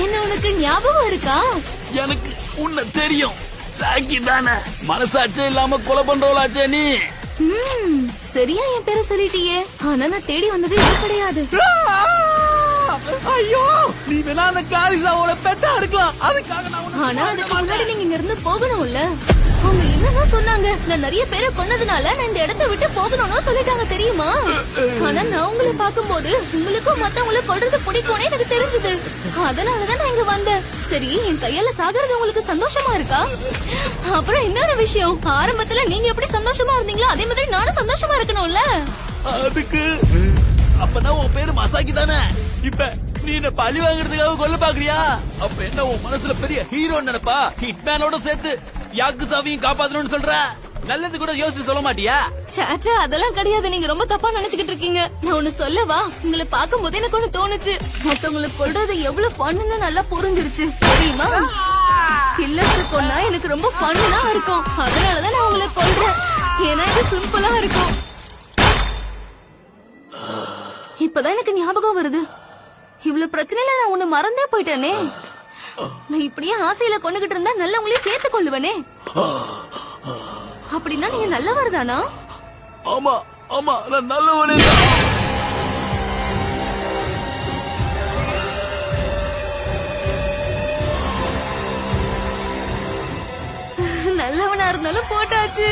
என்ன உனக்கு ஞாபகம் இருக்கா? எனக்கு உன்னை தெரியும். சாக்கி தானே, மனசாச்சே இல்லாம கொலை பண்றவளாச்சே நீ. சரியா என் பேரை சொல்லிட்டியே. ஆனா நான் தேடி வந்தது இது கிடையாது. ஐயோ, நீ வேணா அந்த காரிசாவோட பெட்டா இருக்கலாம். அதுக்காக நான் ஆனா அதுக்கு முன்னாடி நீங்க இங்க இருந்து போகணும்ல. அவங்க என்னன்னா சொன்னாங்க, நான் நிறைய பேரை கொன்னதுனால நான் இந்த இடத்தை விட்டு போகணும்னு சொல்லிட்டாங்க தெரியுமா? ஆனா நான் உங்களை பாக்கும்போது உங்களுக்கும் மத்தவங்களை கொல்றது பிடிக்கும்னு எனக்கு தெரிஞ்சது. அதனாலதான் நான் இங்க வந்தேன். சரி, என் கையால சாகிறது உங்களுக்கு சந்தோஷமா இருக்கா? அப்புறம் இன்னொரு விஷயம், ஆரம்பத்துல நீங்க எப்படி சந்தோஷமா இருந்தீங்களோ அதே மாதிரி நானும் சந்தோஷமா இருக்கணும்ல. அதுக்கு அப்பனா உன் பேரு மசாக்கி தானே. இப்ப நீ என்ன பழி வாங்குறதுக்காக கொல்ல பாக்குறியா? அப்ப என்ன உன் மனசுல பெரிய ஹீரோ நினைப்பா? ஹிட்மேனோட சேர்த்து யாக்குசாவையும் காப்பாத்தணும்னு சொல்ற? நல்லது கூட யோசிச்சு சொல்ல மாட்டியா? சாச்சா, அதெல்லாம் கிடையாது. நீங்க ரொம்ப தப்பா நினைச்சுக்கிட்டு இருக்கீங்க. நான் ஒண்ணு சொல்லவா? உங்களை பார்க்கும் போது எனக்கு ஒண்ணு தோணுச்சு. மத்தவங்களுக்கு கொல்றது எவ்வளவு ஃபன்னு நல்லா புரிஞ்சிருச்சு தெரியுமா? கில்லர்ஸ் கொன்னா எனக்கு ரொம்ப ஃபன்னா இருக்கும். அதனாலதான் நான் உங்களை கொல்றேன். ஏன்னா இது சிம்பிளா இருக்கும். இப்பதான் எனக்கு ஞாபகம் வருது. இவ்வளவு பிரச்சனையில நான் உன்னை மறந்தே போயிட்டேனே. நான் இப்படியே ஆசையில கொண்டுகிட்டு இருந்தா நல்லவங்களையும் சேர்த்து கொள்ளுவனே. அப்படின்னா நீங்க நல்லவர் தானா? ஆமா ஆமா, நான் நல்லவனே. நல்லவனா இருந்தாலும் போட்டாச்சு.